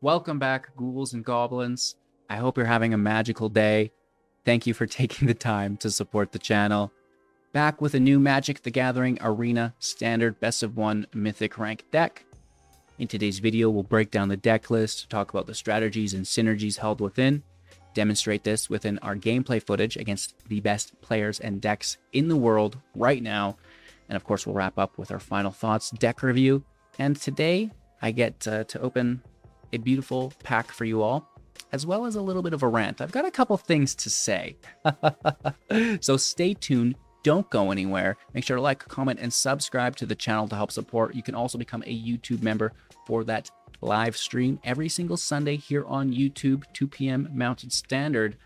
Welcome back, ghouls and goblins. I hope you're having a magical day. Thank you for taking the time to support the channel. Back with a new Magic the Gathering Arena Standard Best of 1 Mythic rank deck. In today's video, we'll break down the deck list, talk about the strategies and synergies held within, demonstrate this within our gameplay footage against the best players and decks in the world right now, and of course we'll wrap up with our final thoughts, deck review, and today I get to open a beautiful pack for you all, as well as a little bit of a rant. I've got a couple things to say, so stay tuned. Don't go anywhere. Make sure to like, comment, and subscribe to the channel to help support. You can also become a YouTube member for that live stream every single Sunday here on YouTube, 2 p.m. Mountain Standard.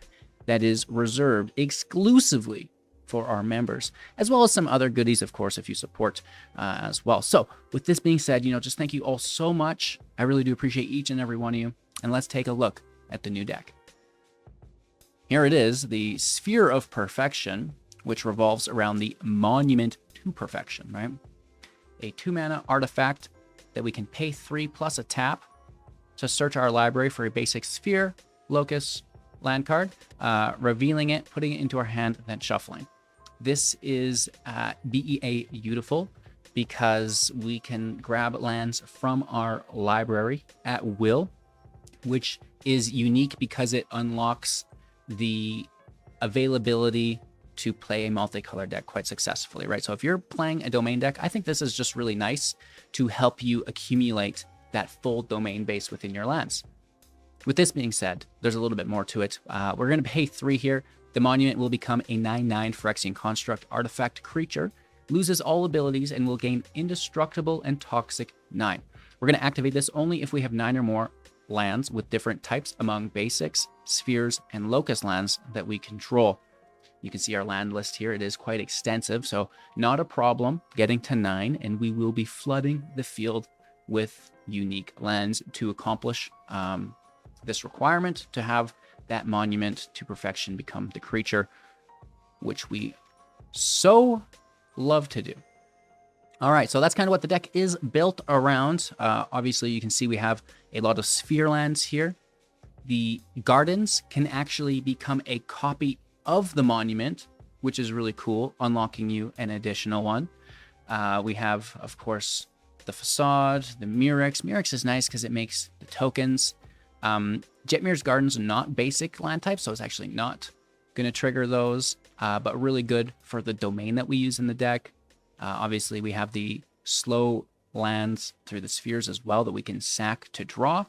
That is reserved exclusively for our members, as well as some other goodies, of course, if you support as well. So with this being said, just thank you all so much. I really do appreciate each and every one of you. And let's take a look at the new deck. Here it is, the Sphere of Perfection, which revolves around the Monument to Perfection, right? A 2-mana artifact that we can pay 3 plus a tap to search our library for a basic sphere, locus, land card, revealing it, putting it into our hand, then shuffling. This is BEA beautiful because we can grab lands from our library at will, which is unique because it unlocks the availability to play a multicolored deck quite successfully, right? So if you're playing a domain deck, I think this is just really nice to help you accumulate that full domain base within your lands. With this being said, there's a little bit more to it. We're going to pay 3 here. The Monument will become a 9/9 Phyrexian Construct artifact creature, loses all abilities, and will gain Indestructible and Toxic 9. We're going to activate this only if we have 9 or more lands with different types among basics, spheres, and locus lands that we control. You can see our land list here. It is quite extensive, so not a problem getting to 9, and we will be flooding the field with unique lands to accomplish this requirement to have that Monument to Perfection become the creature, which we so love to do. All right, so that's kind of what the deck is built around. Obviously, you can see we have a lot of sphere lands here. The gardens can actually become a copy of the Monument, which is really cool, unlocking you an additional one. We have, of course, the Facade, the Murex. Murex is nice because it makes the tokens. Jetmir's Gardens are not basic land types, so it's actually not going to trigger those, but really good for the domain that we use in the deck. Obviously, we have the slow lands through the spheres as well that we can sack to draw.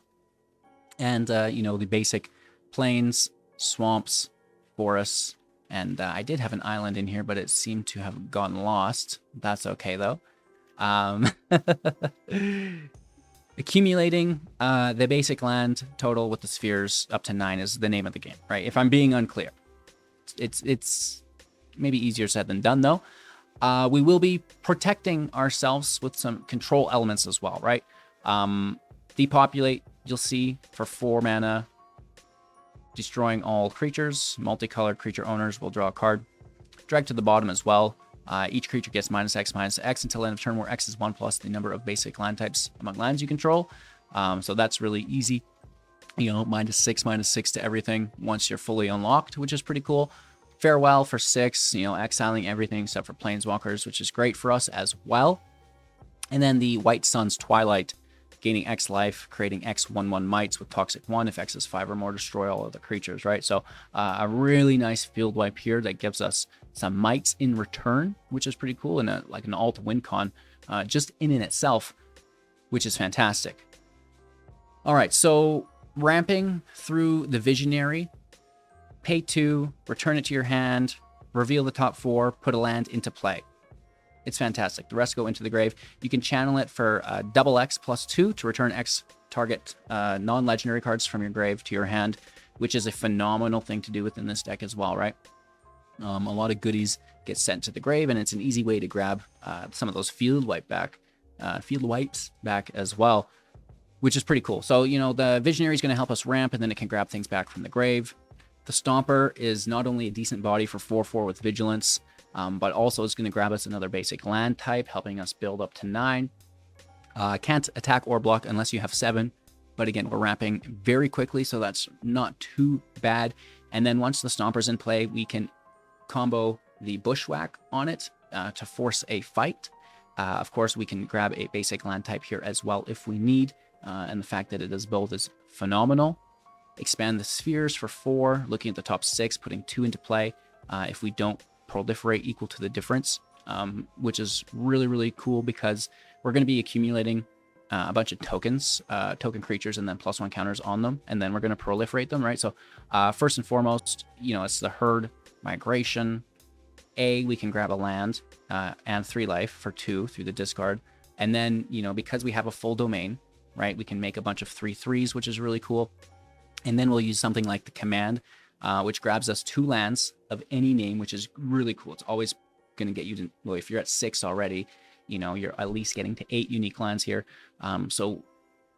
And, the basic plains, swamps, forests, and I did have an island in here, but it seemed to have gotten lost. That's okay, though. Accumulating the basic land total with the spheres up to 9 is the name of the game, right? If I'm being unclear. It's maybe easier said than done, though. We will be protecting ourselves with some control elements as well, right? Depopulate, you'll see, for 4 mana, destroying all creatures. Multicolored creature owners will draw a card. Drag to the bottom as well. Each creature gets -X until end of turn, where X is 1 plus the number of basic land types among lands you control. So that's really easy. -6 to everything once you're fully unlocked, which is pretty cool. Farewell for 6, exiling everything except for planeswalkers, which is great for us as well. And then the White Sun's Twilight, gaining X life, creating X/1/1 mites with Toxic 1. If X is 5 or more, destroy all of the creatures, right? So a really nice field wipe here that gives us some mites in return, which is pretty cool, and like an alt win con just in itself, which is fantastic. All right, so ramping through the Visionary, pay 2, return it to your hand, reveal the top 4, put a land into play. It's fantastic. The rest go into the grave. You can channel it for double X plus 2 to return X target non-legendary cards from your grave to your hand, which is a phenomenal thing to do within this deck as well, right? A lot of goodies get sent to the grave, and it's an easy way to grab some of those field wipes back as well, which is pretty cool. So, the Visionary is going to help us ramp, and then it can grab things back from the grave. The Stomper is not only a decent body for 4/4 with Vigilance, but also it's going to grab us another basic land type, helping us build up to 9. Can't attack or block unless you have 7, but again, we're ramping very quickly, so that's not too bad. And then once the Stomper's in play, we can combo the Bushwhack on it to force a fight. Of course, we can grab a basic land type here as well if we need, and the fact that it does both is phenomenal. Expand the spheres for 4, looking at the top 6, putting 2 into play if we don't proliferate equal to the difference, which is really, really cool because we're going to be accumulating a bunch of tokens, token creatures, and then +1 counters on them, and then we're going to proliferate them, right? So first and foremost, it's the herd migration. We can grab a land and 3 life for 2 through the discard. And then, because we have a full domain, right, we can make a bunch of 3/3s, which is really cool. And then we'll use something like the command, which grabs us 2 lands of any name, which is really cool. It's always going to get you to, well, if you're at 6 already, you're at least getting to 8 unique lands here. So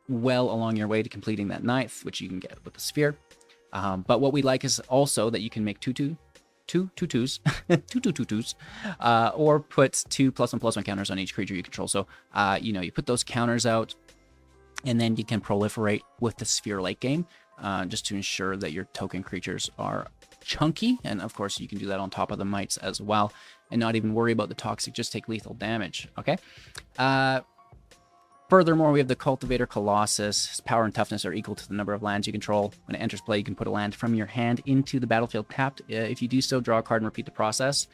well along your way to completing that 9th, which you can get with the sphere. But what we like is also that you can make 2/2s, 2/2s, or put 2 +1/+1 counters on each creature you control. So, you put those counters out, and then you can proliferate with the sphere late game, just to ensure that your token creatures are chunky. And of course, you can do that on top of the mites as well, and not even worry about the toxic, just take lethal damage. Okay. Furthermore, we have the Cultivator Colossus. His power and toughness are equal to the number of lands you control. When it enters play, you can put a land from your hand into the battlefield tapped. If you do so, draw a card and repeat the process.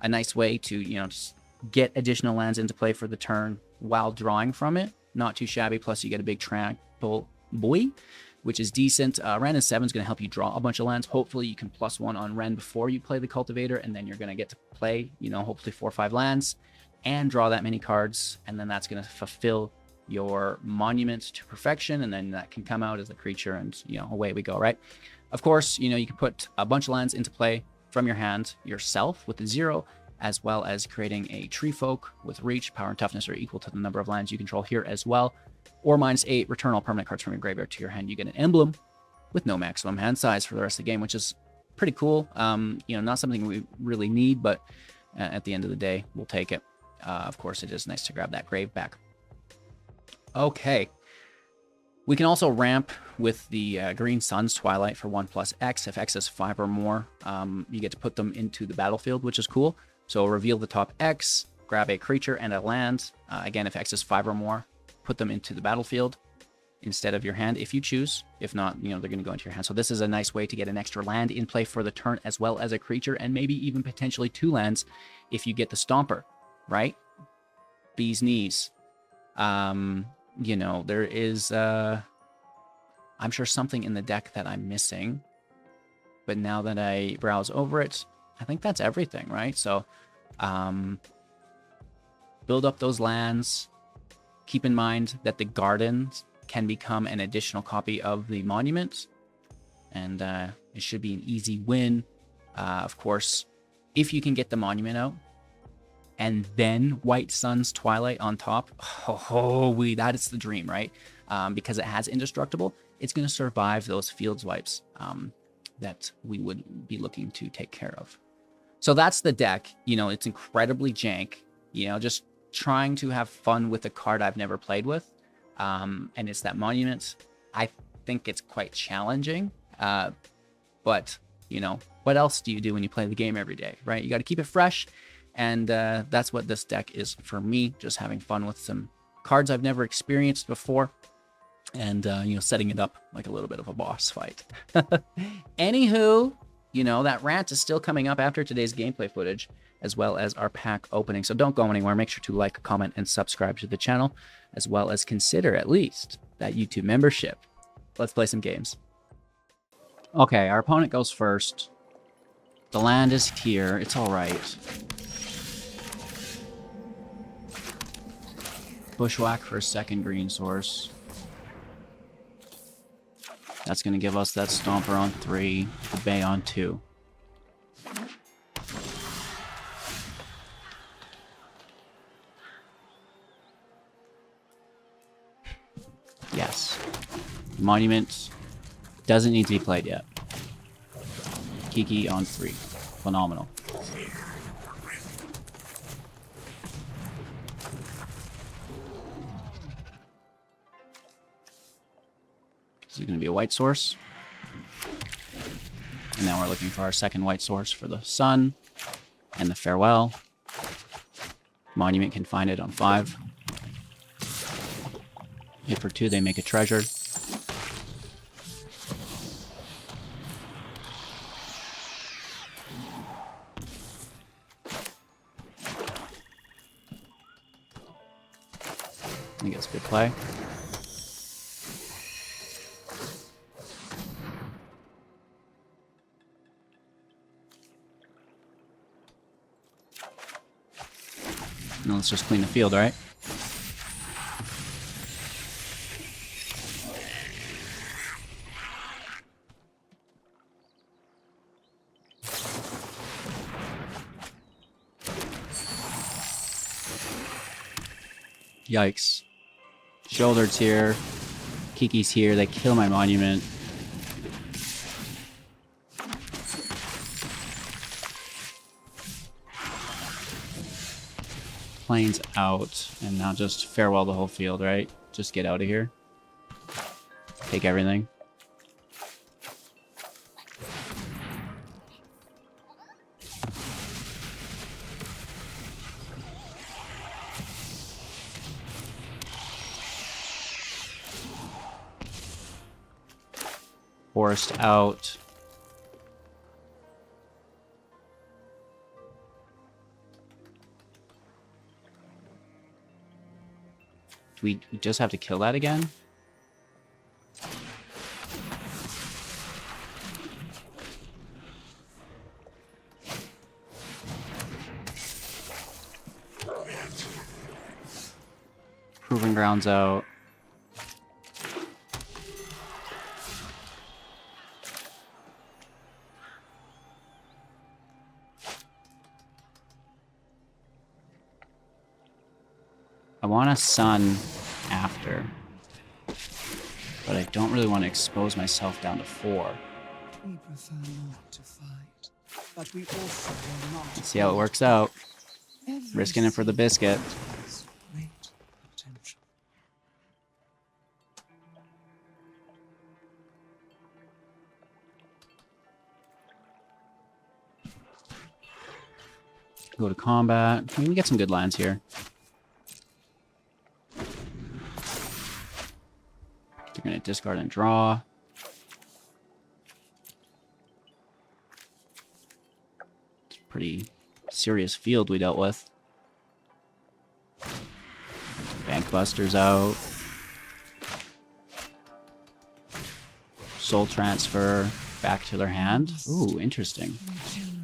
A nice way to, just get additional lands into play for the turn while drawing from it. Not too shabby. Plus, you get a big trample boy, which is decent. Wrenn and Seven is going to help you draw a bunch of lands. Hopefully, you can +1 on Wrenn before you play the Cultivator, and then you're going to get to play, hopefully 4 or 5 lands and draw that many cards, and then that's going to fulfill your monument to perfection, and then that can come out as a creature, and away we go, right? Of course, you can put a bunch of lands into play from your hand yourself with a 0, as well as creating a tree folk with reach. Power and toughness are equal to the number of lands you control here as well. Or -8, return all permanent cards from your graveyard to your hand. You get an emblem with no maximum hand size for the rest of the game, which is pretty cool. Not something we really need, but at the end of the day, we'll take it. Of course, it is nice to grab that grave back. Okay. We can also ramp with the Green Sun's Twilight for 1+X. If X is 5 or more, you get to put them into the battlefield, which is cool. So reveal the top X, grab a creature and a land. Again, if X is 5 or more, put them into the battlefield instead of your hand if you choose. If not, they're going to go into your hand. So this is a nice way to get an extra land in play for the turn, as well as a creature, and maybe even potentially 2 lands if you get the Stomper, right? Bee's knees. There is, I'm sure something in the deck that I'm missing, but now that I browse over it, I think that's everything, right? So, build up those lands. Keep in mind that the gardens can become an additional copy of the monument, and it should be an easy win. Of course, if you can get the monument out, and then White Sun's Twilight on top, that is the dream, right? Because it has Indestructible, it's going to survive those fields wipes that we would be looking to take care of. So that's the deck. It's incredibly jank. Just trying to have fun with a card I've never played with. And it's that monument. I think it's quite challenging. But, what else do you do when you play the game every day, right? You got to keep it fresh. And that's what this deck is for me, just having fun with some cards I've never experienced before, and setting it up like a little bit of a boss fight. Anywho, that rant is still coming up after today's gameplay footage, as well as our pack opening. So don't go anywhere. Make sure to like, comment, and subscribe to the channel, as well as consider at least that YouTube membership. Let's play some games. Okay, our opponent goes first. The land is here. It's all right. Bushwhack for a second green source. That's going to give us that Stomper on 3, the Bay on 2. Yes. Monument doesn't need to be played yet. Kiki on 3. Phenomenal. This is going to be a white source. And now we're looking for our second white source for the sun and the farewell. Monument can find it on 5. Hit for 2, they make a treasure. I think it's a good play. Now let's just clean the field, right? Yikes. Shoulder's here. Kiki's here. They kill my monument. Plains out, and now just farewell the whole field, right? Just get out of here. Take everything. Forest out. Do we just have to kill that again? Proving Grounds out. I want a sun after, but I don't really want to expose myself down to 4. We prefer not to fight, but we also will not. Let's see how it works out. Risking it for the biscuit. Great potential. Go to combat. We can get some good lands here. They're going to discard and draw. It's a pretty serious field we dealt with. Bankbuster's out. Soul Transfer back to their hand. Ooh, interesting. Regenerate.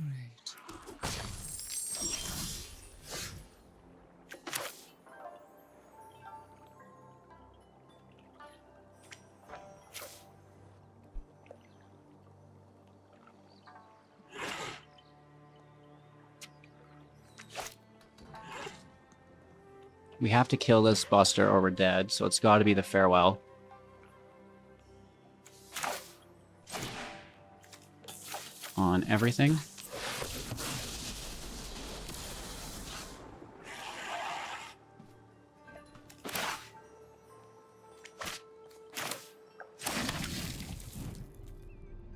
We have to kill this Buster or we're dead, so it's got to be the farewell. On everything.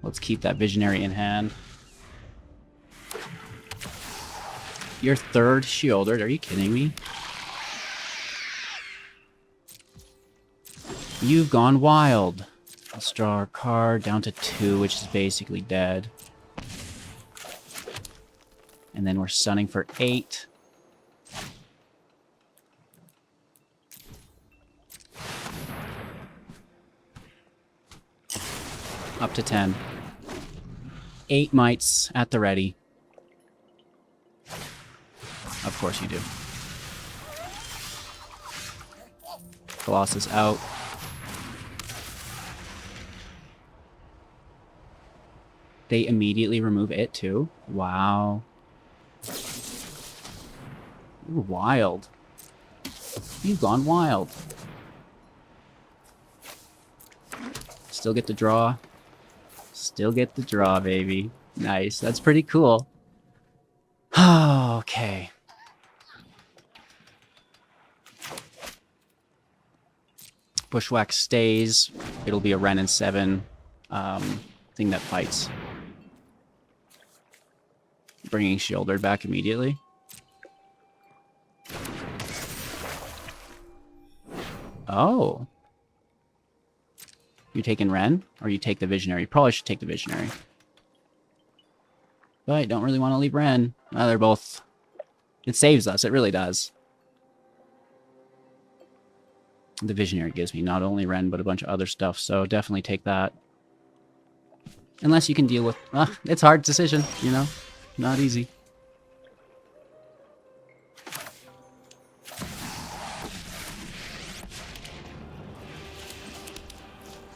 Let's keep that Visionary in hand. Your third Shieldred, are you kidding me? You've gone wild. Let's draw our card down to 2, which is basically dead. And then we're stunning for 8. Up to 10. 8 mites at the ready. Of course you do. Colossus out. They immediately remove it too. Wow. You're wild. You've gone wild. Still get the draw. Still get the draw, baby. Nice. That's pretty cool. Okay. Bushwhack stays, it'll be a Wrenn and Seven thing that fights. Bringing Shieldred back immediately. Oh. You taking Wrenn? Or you take the Visionary? You probably should take the Visionary. But I don't really want to leave Wrenn. They're both... It saves us, it really does. The Visionary gives me not only Wrenn, but a bunch of other stuff, so definitely take that. Unless you can deal with... it's a hard decision, you know? Not easy.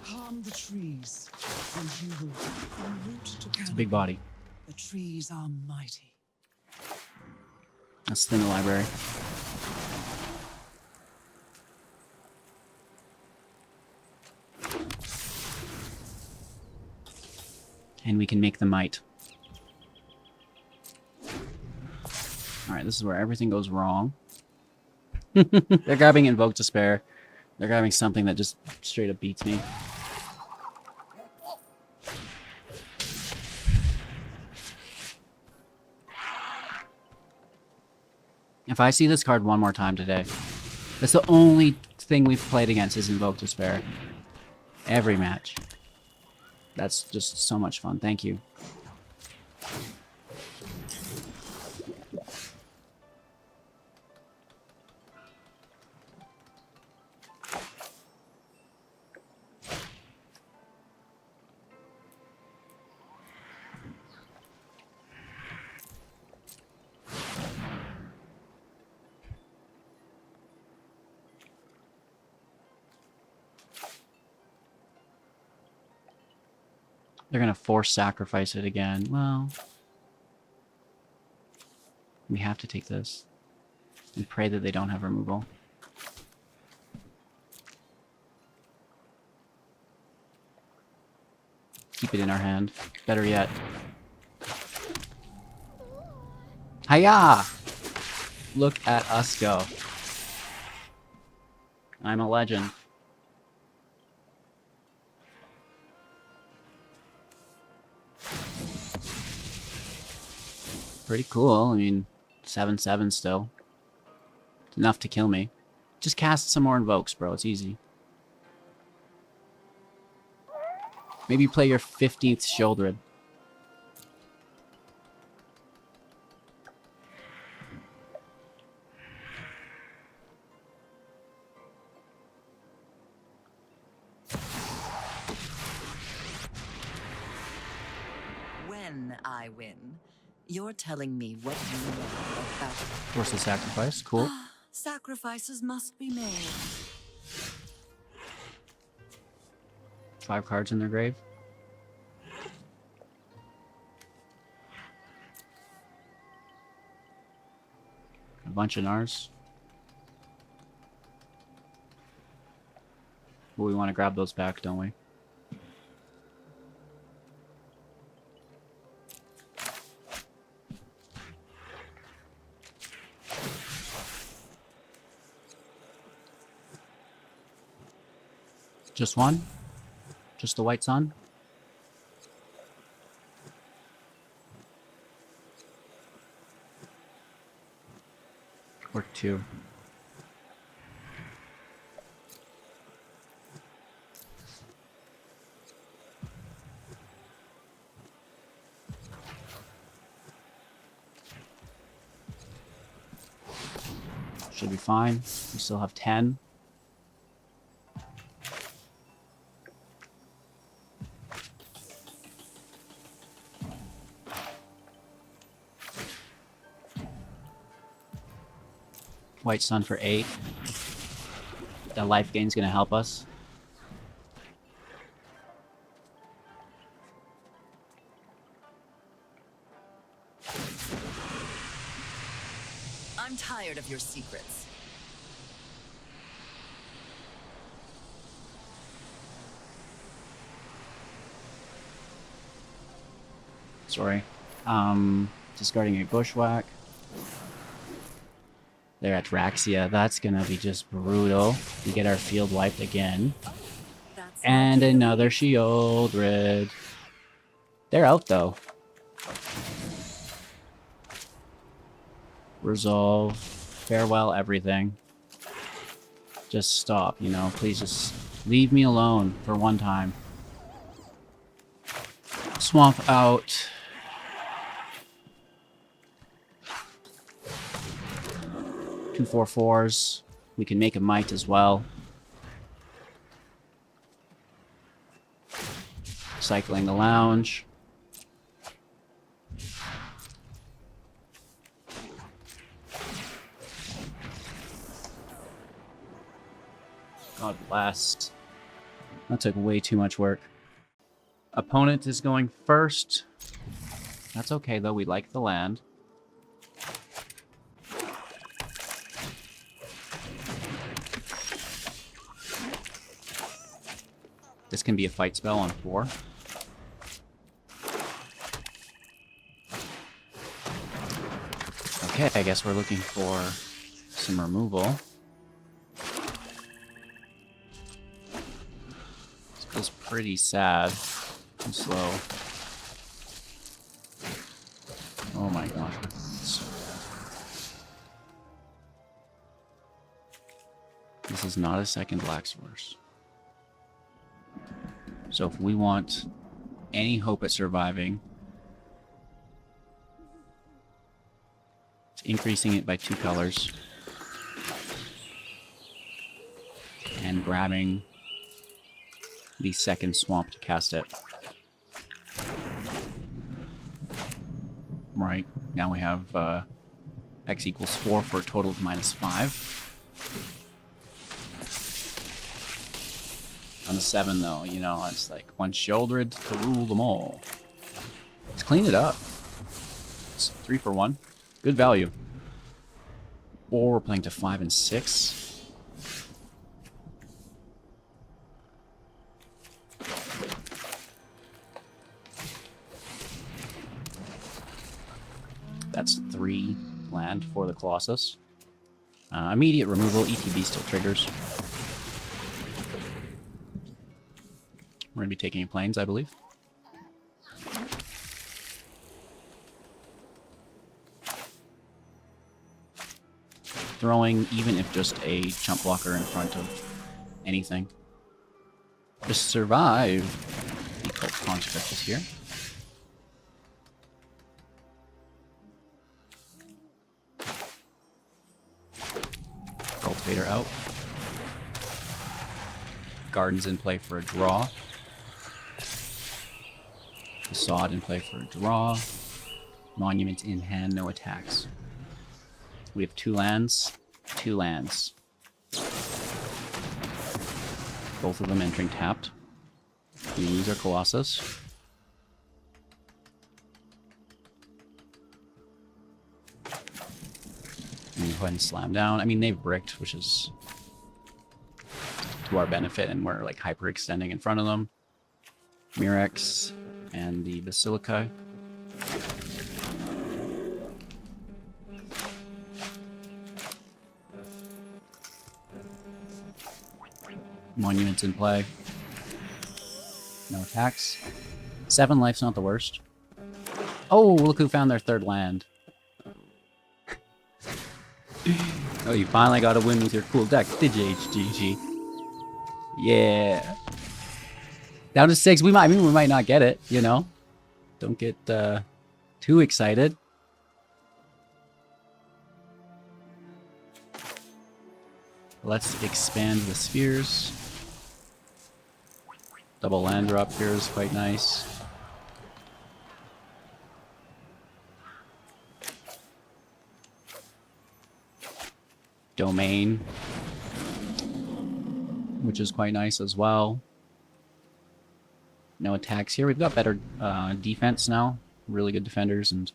Calm the trees, and you will from root to It's a big body. The trees are mighty. Let's thin the library. And we can make the Might. Alright, this is where everything goes wrong. They're grabbing Invoke Despair. They're grabbing something that just straight up beats me. If I see this card one more time today, that's the only thing we've played against is Invoke Despair. Every match. That's just so much fun. Thank you. They're going to force sacrifice it again. Well, we have to take this and pray that they don't have removal. Keep it in our hand. Better yet. Hiya! Look at us go. I'm a legend. Pretty cool. I mean, 7/7 still. It's enough to kill me. Just cast some more invokes, bro. It's easy. Maybe play your 15th Shieldred. When I win, you're telling me what you know about... Force the sacrifice. Cool. Sacrifices must be made. 5 cards in their grave. A bunch of Nars. Well, we want to grab those back, don't we? Just one? Just the White Sun? Or 2? Should be fine. We still have 10. White Sun for 8. That life gain's gonna help us. I'm tired of your secrets. Sorry. Discarding a Bushwhack. They're Atraxia. That's gonna be just brutal. We get our field wiped again. That's And not another Shieldred. They're out though. Resolve. Farewell everything. Just stop, you know. Please just leave me alone for one time. Swamp out. Two 4/4s. We can make a Might as well. Cycling the lounge. God bless. That took way too much work. Opponent is going first. That's okay though, we like the land. This can be a fight spell on 4. Okay, I guess we're looking for some removal. This feels pretty sad and slow. Oh my gosh. So this is not a second Black Source. So if we want any hope at surviving, it's increasing it by 2 colors and grabbing the second swamp to cast it. Right, now we have X equals 4 for a total of -5. On the 7, though, you know, it's like one Shieldred to rule them all. Let's clean it up. It's 3 for 1. Good value. Or we're playing to 5 and 6. That's 3 land for the Colossus. Immediate removal, ETB still triggers. We're going to be taking planes, I believe. Throwing, even if just a chump blocker in front of anything. Just survive. The Cult Construct is here. Cultivator out. Gardens in play for a draw. Facade in play for a draw. Monument in hand, no attacks. We have 2 lands. 2 lands. Both of them entering tapped. We lose our Colossus. And go ahead and slam down. I mean, they've bricked, which is to our benefit, and we're like hyperextending in front of them. Mirex and the Basilica. Monuments in play. No attacks. 7 life's not the worst. Oh, look who found their 3rd land. Oh, you finally got a win with your cool deck, did you, HGG? Yeah. Down to 6. We might not get it, you know? Don't get too excited. Let's expand the spheres. Double land drop here is quite nice. Domain, which is quite nice as well. No attacks here. We've got better defense now. Really good defenders, and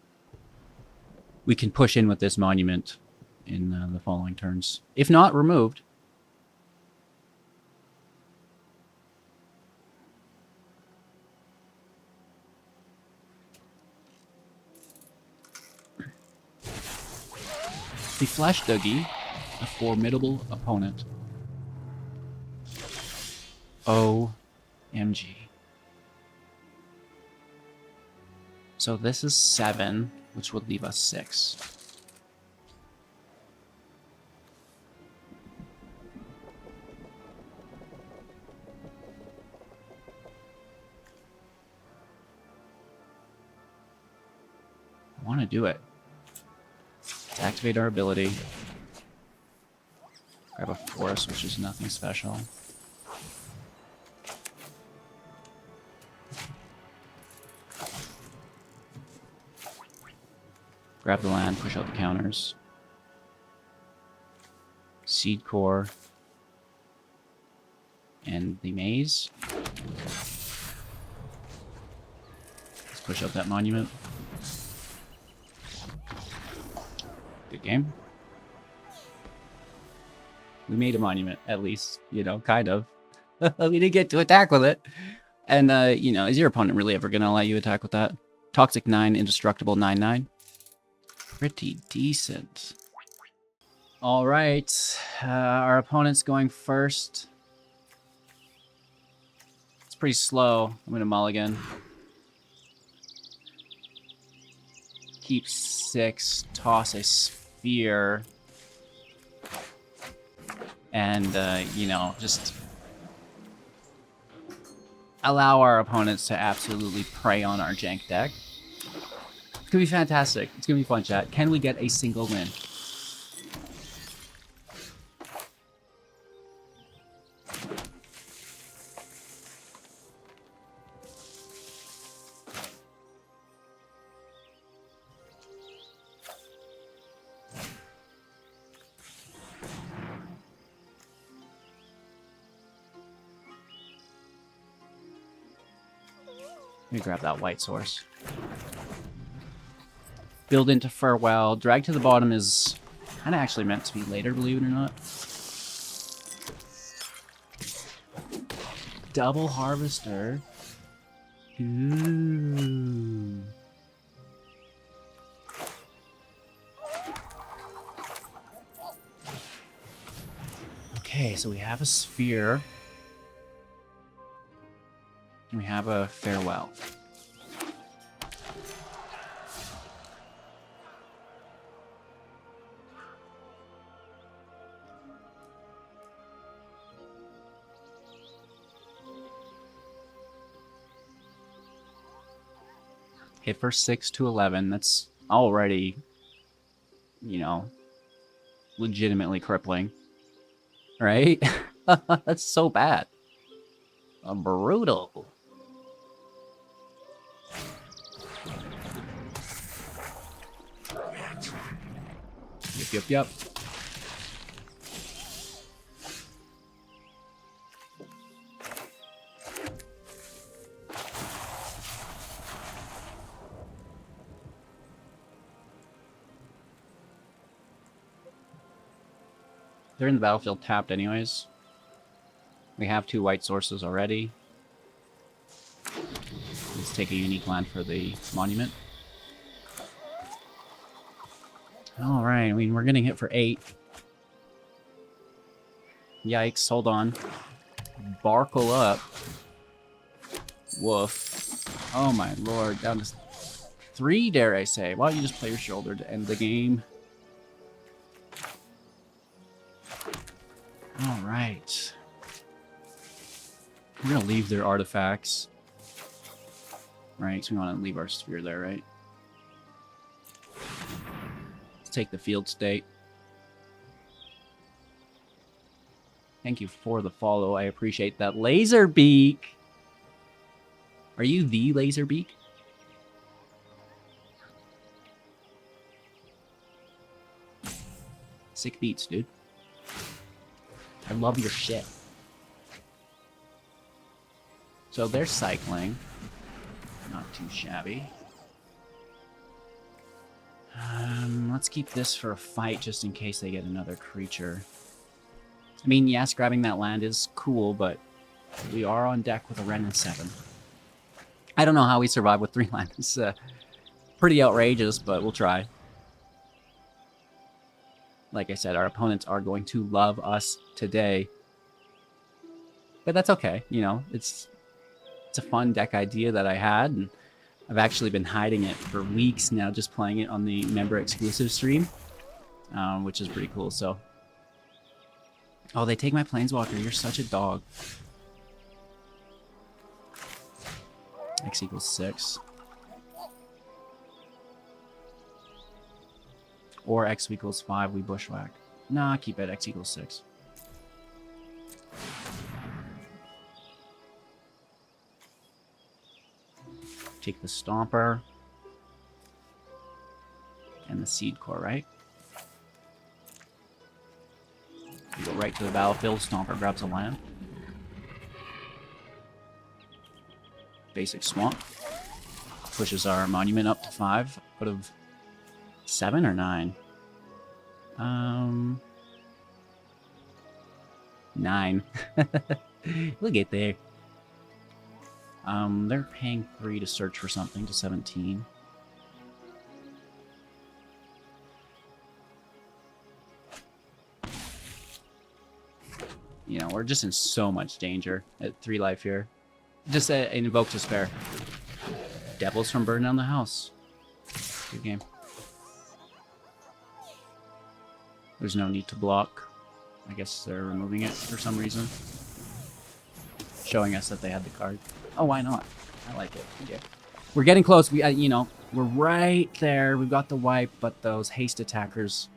we can push in with this monument in the following turns. If not removed. The Flash Dougie formidable opponent. OMG. So this is 7, which would leave us 6. I want to do it. Let's activate our ability. Grab a force, which is nothing special. Grab the land, push out the counters. Seedcore. And the maze. Let's push out that monument. Good game. We made a monument, at least, you know, kind of. We didn't get to attack with it. And, you know, is your opponent really ever going to let you attack with that? Toxic 9, Indestructible 9/9. Pretty decent. All right. Our opponent's going first. It's pretty slow. I'm going to mulligan. Keep 6. Toss a sphere. And, you know, just allow our opponents to absolutely prey on our jank deck. It's going to be fantastic. It's going to be fun, chat. Can we get a single win? Let me grab that white source. Build into Farewell. Drag to the bottom is kind of actually meant to be later, believe it or not. Double Harvester. Ooh. Okay, so we have a sphere. We have a Farewell. Hit for 6 to 11. That's already, you know, legitimately crippling. Right? That's so bad. Brutal. Yep. They're in the battlefield tapped anyways. We have 2 white sources already. Let's take a unique land for the monument. Alright, I mean, we're getting hit for 8. Yikes, hold on. Barkle up. Woof. Oh my lord, down to 3, dare I say. Why don't you just play your shoulder to end the game? Alright. We're gonna leave their artifacts. Right, so we want to leave our sphere there, right? Let's take the field state. Thank you for the follow. I appreciate that. Laserbeak! Are you the Laserbeak? Sick beats, dude. I love your shit. So they're cycling. Not too shabby. Let's keep this for a fight just in case they get another creature. I mean, yes, grabbing that land is cool, but we are on deck with a Wrenn and Seven. I don't know how we survive with 3 lands. It's pretty outrageous, but we'll try. Like I said, our opponents are going to love us today. But that's okay, you know, it's a fun deck idea that I had, and I've actually been hiding it for weeks now, just playing it on the member exclusive stream, which is pretty cool. So, oh, they take my Planeswalker. You're such a dog. X equals 6. Or X equals 5, we Bushwhack. Nah, keep it. X equals 6. Take the Stomper. And the Seedcore, right? You go right to the battlefield. Stomper grabs a land. Basic Swamp. Pushes our Monument up to 5 out of 7 or 9? 9. We'll get there. They're paying 3 to search for something to 17. You know, we're just in so much danger at 3 life here. Just invoke despair. Devils from burning down the house. Good game. There's no need to block. I guess they're removing it for some reason. Showing us that they had the card. Oh, why not? I like it. Okay. We're getting close. We, you know, we're right there. We've got the wipe, but those haste attackers,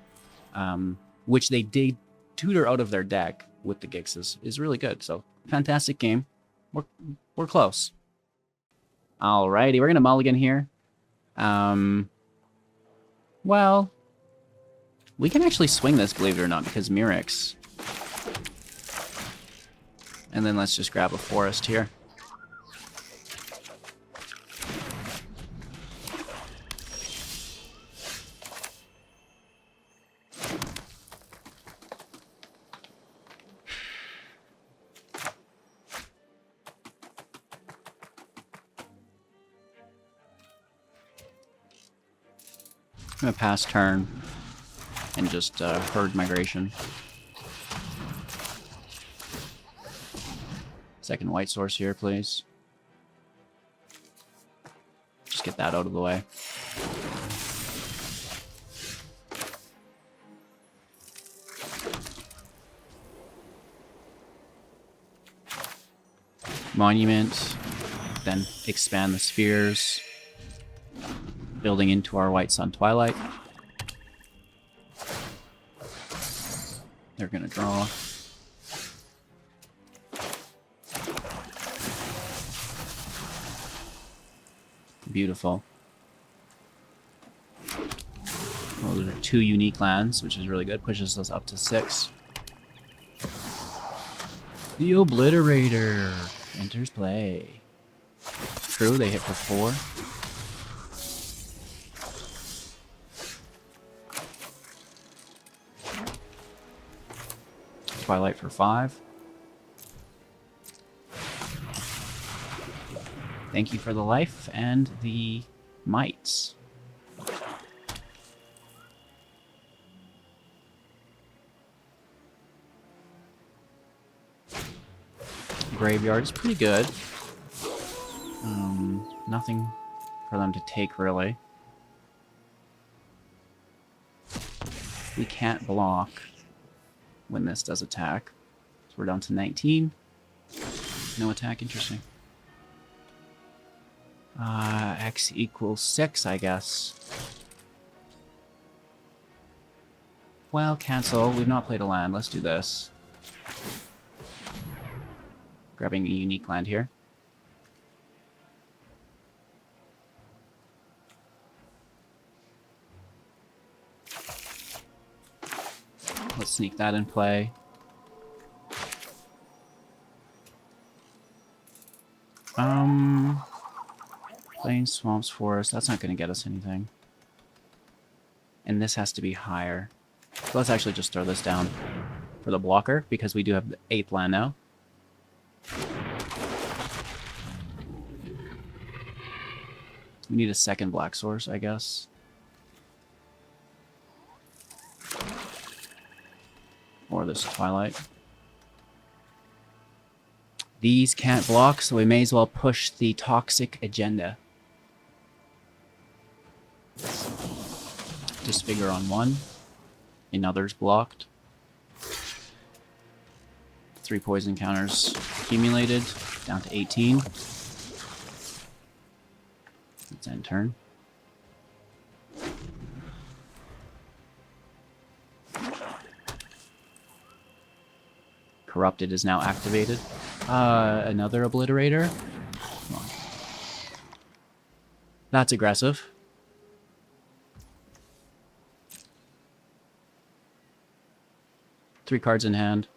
which they did tutor out of their deck with the Gixes, is really good. So, fantastic game. We're close. Alrighty, we're gonna mulligan here. Well, we can actually swing this, believe it or not, because Mirrex. And then let's just grab a forest here. I'm gonna pass turn and just herd migration. Second white source here, please. Just get that out of the way. Monument, then expand the spheres. Building into our White Sun Twilight. They're gonna draw. Beautiful. Well, those are 2 unique lands, which is really good. Pushes us up to 6. The Obliterator enters play. True, they hit for 4. Twilight for 5. Thank you for the life and the mites. Graveyard is pretty good. Nothing for them to take, really. We can't block when this does attack. So we're down to 19. No attack, interesting. X equals 6, I guess. Well, cancel. We've not played a land. Let's do this. Grabbing a unique land here. Let's sneak that in play. Plains, swamps, forest. That's not going to get us anything. And this has to be higher. So let's actually just throw this down for the blocker, because we do have the 8th land now. We need a second black source, I guess. for this Twilight. These can't block, so we may as well push the toxic agenda. Disfigure on one. Another's blocked. 3 poison counters accumulated, down to 18. Let's end turn. Corrupted is now activated. Another Obliterator. Come on. That's aggressive. Three cards in hand.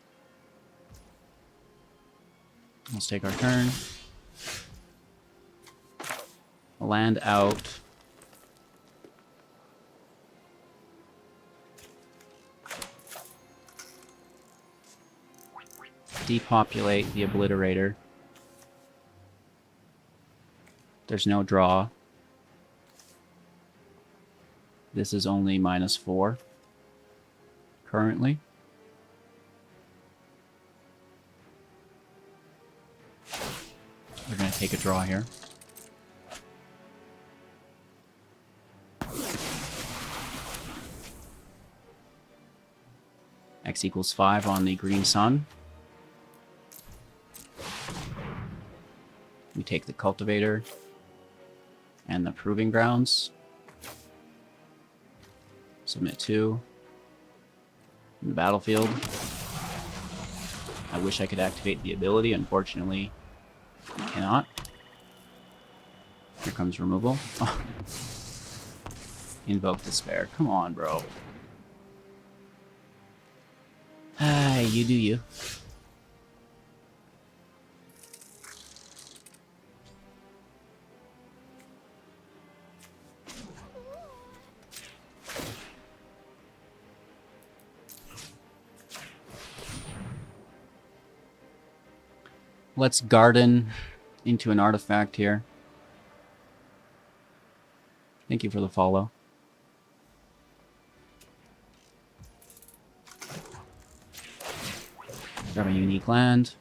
Let's take our turn. Land out. Depopulate the Obliterator. There's no draw. This is only -4 currently. We're going to take a draw here. X equals 5 on the green sun. We take the Cultivator and the Proving Grounds. Submit 2 in the battlefield. I wish I could activate the ability. Unfortunately, I cannot. Here comes removal. Oh. Invoke Despair. Come on, bro. Ah, you do you. Let's garden into an artifact here. Thank you for the follow. Grab a unique land.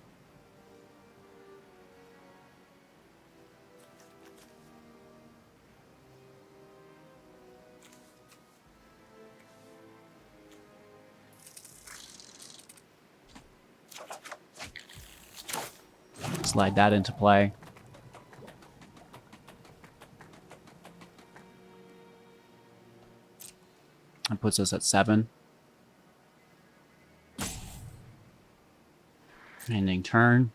Slide that into play. That puts us at 7. Ending turn.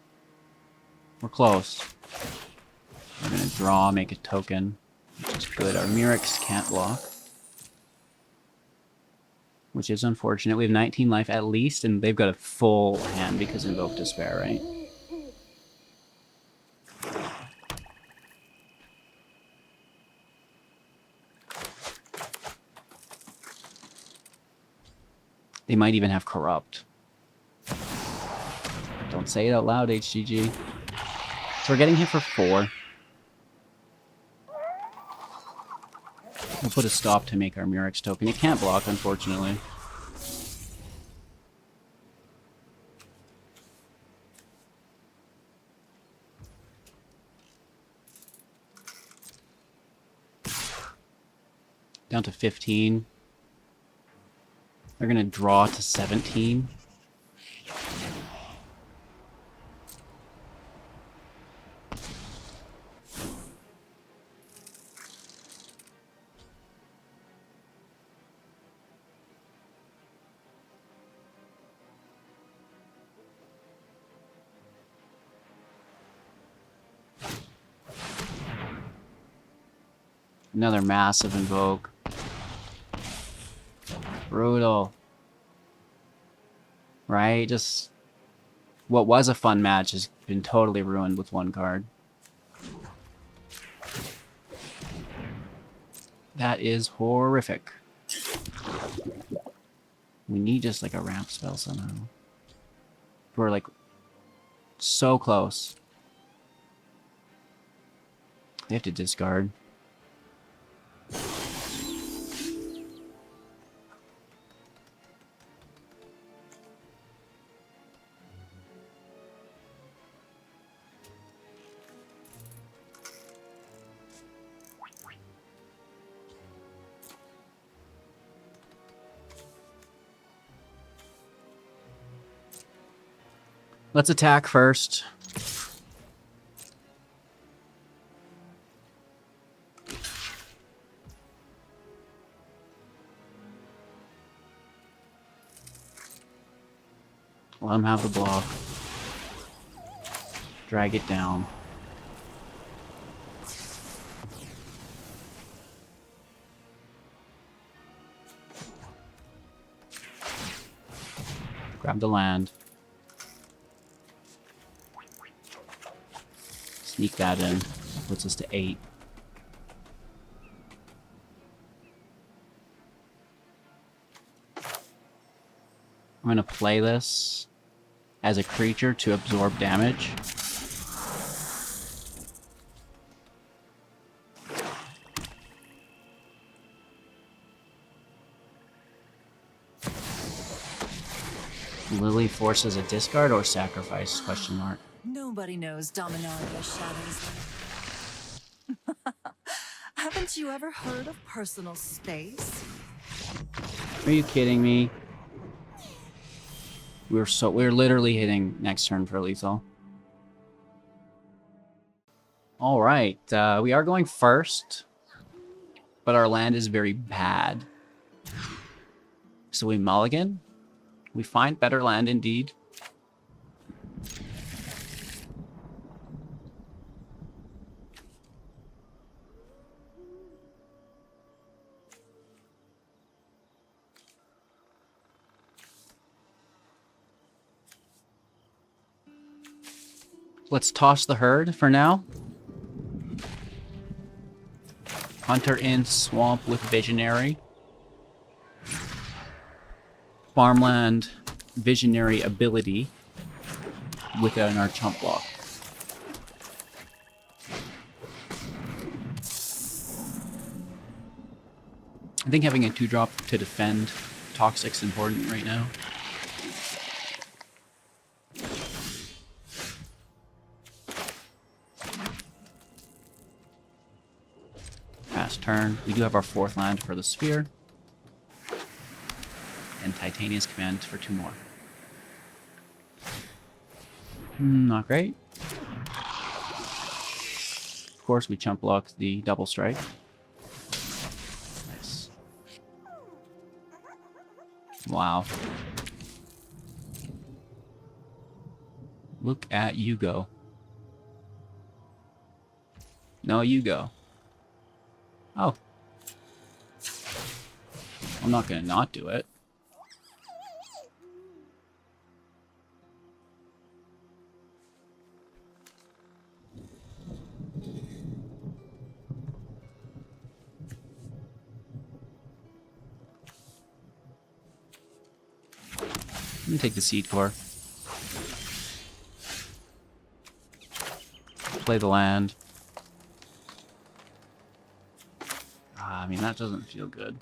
We're close. We're going to draw, make a token, which is good. Our Murex can't block, which is unfortunate. We have 19 life at least, and they've got a full hand because Invoke Despair, right? They might even have Corrupt. Don't say it out loud, HGG. So we're getting hit for 4. We'll put a stop to make our Murex token. It can't block, unfortunately. Down to 15. They're going to draw to 17. Another massive invoke. Brutal. Right? Just what was a fun match has been totally ruined with one card. That is horrific. We need just like a ramp spell somehow. We're like so close. They have to discard. Let's attack first. Let him have the block. Drag it down. Grab the land. Sneak that in. Puts us to 8. I'm going to play this as a creature to absorb damage. Lily forces a discard or sacrifice? Question mark. Nobody knows Dominaria's shadows. Haven't you ever heard of personal space? Are you kidding me? We're literally hitting next turn for lethal. All right, we are going first, but our land is very bad. So we mulligan. We find better land indeed. Let's toss the herd for now. Hunter in swamp with visionary. Farmland visionary ability within our chump block. I think having a 2-drop to defend Toxic's important right now. Past turn. We do have our 4th land for the sphere. And Titania's command for 2 more. Not great. Of course, we chump block the double strike. Nice. Wow. Look at you go. No, you go. Oh. I'm not gonna not do it. Let me take the Seedcore. Play the land. I mean, that doesn't feel good.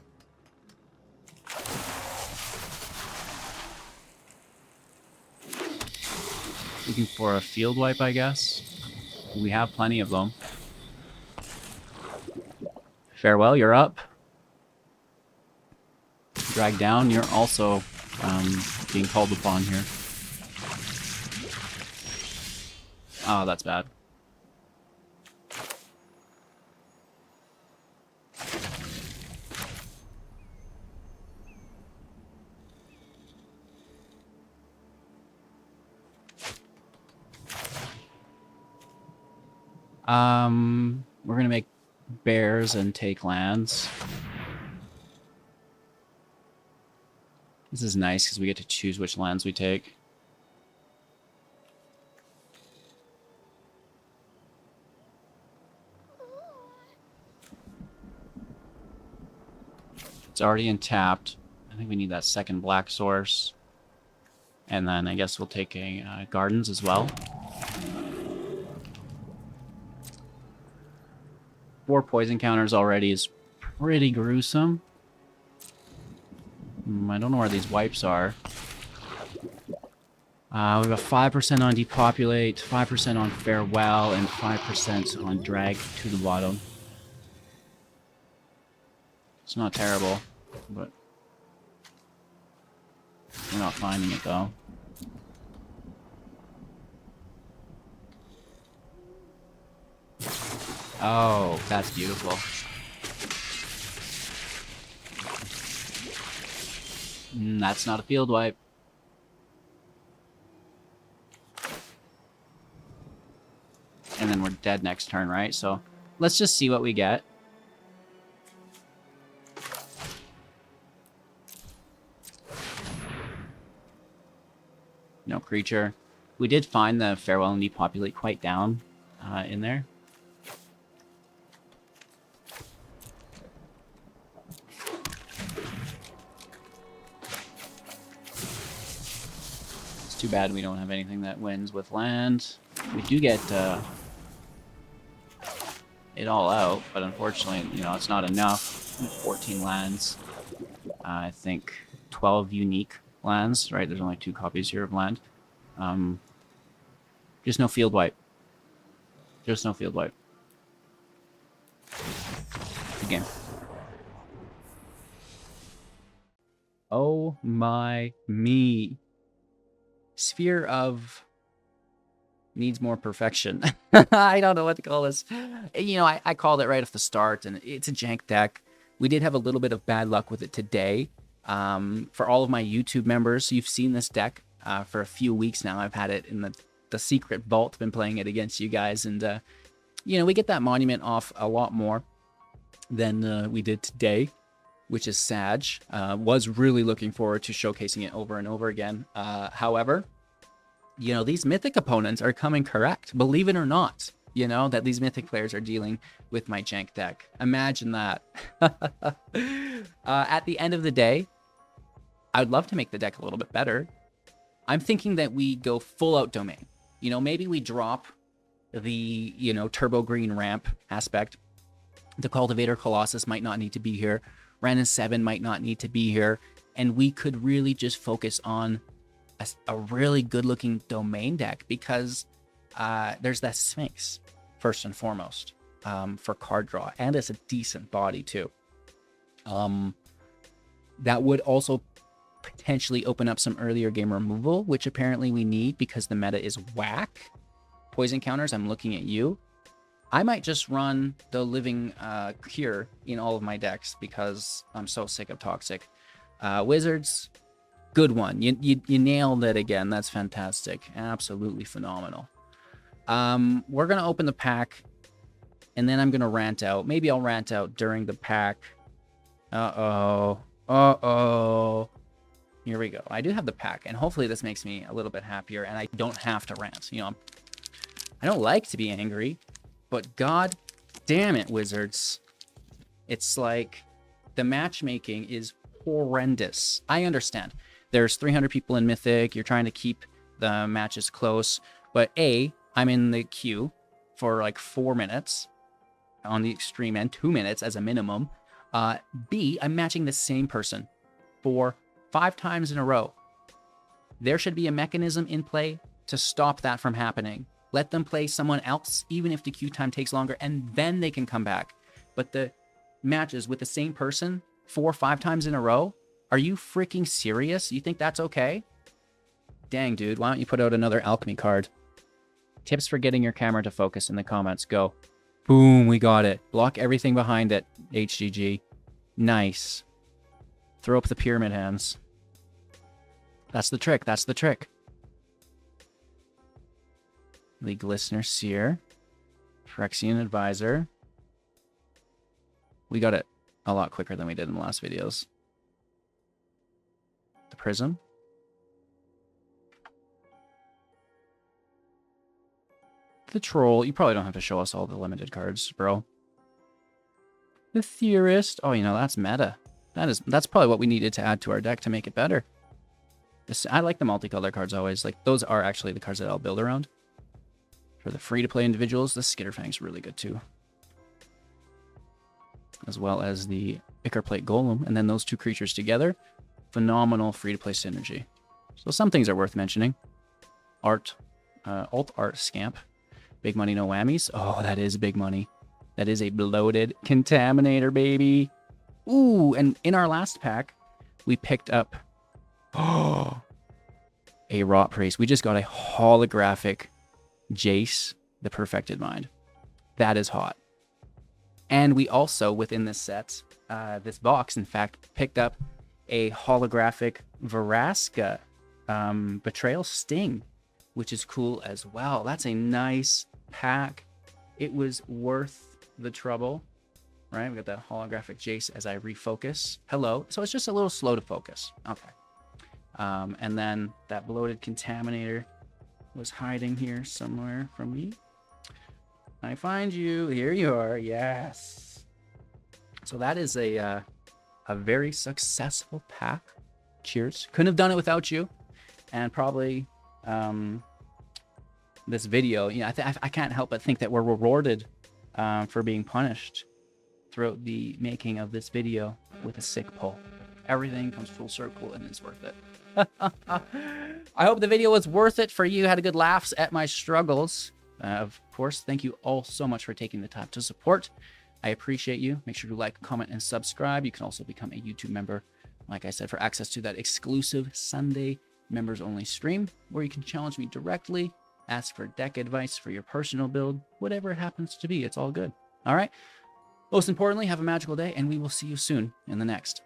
Looking for a field wipe, I guess. We have plenty of them. Farewell, you're up. Drag down, you're also being called upon here. Oh, that's bad. We're gonna make bears and take lands. This is nice because we get to choose which lands we take. It's already untapped. I think we need that second black source. And then I guess we'll take a gardens as well. 4 poison counters already is pretty gruesome. I don't know where these wipes are. We have a 5% on depopulate, 5% on farewell, and 5% on drag to the bottom. It's not terrible, but we're not finding it though. Oh, that's beautiful. That's not a field wipe. And then we're dead next turn, right? So let's just see what we get. No creature. We did find the Farewell and Depopulate quite down in there. It's too bad we don't have anything that wins with land. We do get it all out, but unfortunately, you know, it's not enough. 14 lands. I think 12 unique lands, right? There's only 2 copies here of land. Just no field wipe. Just no field wipe. Good game. Oh my me. Sphere of needs more perfection. I don't know what to call this. You know, I called it right off the start, and it's a jank deck. We did have a little bit of bad luck with it today. For all of my YouTube members, you've seen this deck for a few weeks now. I've had it in the secret vault, been playing it against you guys, and you know, we get that monument off a lot more than we did today, which is sad. Was really looking forward to showcasing it over and over again. However, you know, these Mythic opponents are coming correct, believe it or not, you know, that these Mythic players are dealing with my jank deck. Imagine that. At the end of the day, I would love to make the deck a little bit better. I'm thinking that we go full out domain. You know, maybe we drop the, you know, turbo green ramp aspect. The Cultivator Colossus might not need to be here. Wrenn and Seven might not need to be here. And we could really just focus on a really good looking domain deck, because there's that Sphinx first and foremost for card draw, and it's a decent body too. That would also potentially open up some earlier game removal, which apparently we need because the meta is whack. Poison counters, I'm looking at you. I might just run the Living Cure in all of my decks because I'm so sick of Toxic. Wizards, good one. You nailed it again. That's fantastic. Absolutely phenomenal. We're going to open the pack, and then I'm going to rant out. Maybe I'll rant out during the pack. Uh-oh. Uh-oh. Here we go. I do have the pack, and hopefully this makes me a little bit happier, and I don't have to rant. You know, I don't like to be angry, but god damn it, Wizards. It's like the matchmaking is horrendous. I understand. There's 300 people in Mythic. You're trying to keep the matches close. But A, I'm in the queue for like 4 minutes on the extreme end, 2 minutes as a minimum. B, I'm matching the same person for 5 times in a row. There should be a mechanism in play to stop that from happening. Let them play someone else, even if the queue time takes longer, and then they can come back. But the matches with the same person 4 or 5 times in a row, are you freaking serious? You think that's okay? Dang, dude, why don't you put out another alchemy card? Tips for getting your camera to focus in the comments. Go. Boom, we got it. Block everything behind it, HGG. Nice. Throw up the pyramid hands. That's the trick. That's the trick. League Listener Seer. Phyrexian Advisor. We got it a lot quicker than we did in the last videos. The Prism. The Troll. You probably don't have to show us all the limited cards, bro. The Theorist. Oh, you know, that's meta. That's probably what we needed to add to our deck to make it better. I like the multicolor cards always. Like, those are actually the cards that I'll build around. For the free-to-play individuals, the Skitterfang's really good too. As well as the Ickerplate Golem. And then those 2 creatures together. Phenomenal free-to-play synergy. So some things are worth mentioning. Alt Art Scamp. Big money, no whammies. Oh, that is big money. That is a bloated Contaminator, baby. Ooh, and in our last pack, we picked up a Rot Priest. We just got a holographic Jace, the Perfected Mind. That is hot. And we also, within this set, this box, in fact, picked up a holographic Veraska Betrayal Sting, which is cool as well. That's a nice pack. It was worth the trouble, right? We got that holographic Jace as I refocus. Hello. So it's just a little slow to focus. Okay. And then that bloated Contaminator was hiding here somewhere from me. I find you. Here you are. Yes. So that is a very successful pack. Cheers. Couldn't have done it without you. And probably this video, you know, I can't help but think that we're rewarded for being punished throughout the making of this video with a sick pull. Everything comes full circle and it's worth it. I hope the video was worth it for you. Had a good laughs at my struggles. Of course, thank you all so much for taking the time to support. I appreciate you. Make sure to like, comment, and subscribe. You can also become a YouTube member, like I said, for access to that exclusive Sunday members-only stream, where you can challenge me directly, ask for deck advice for your personal build, whatever it happens to be. It's all good. All right? Most importantly, have a magical day, and we will see you soon in the next.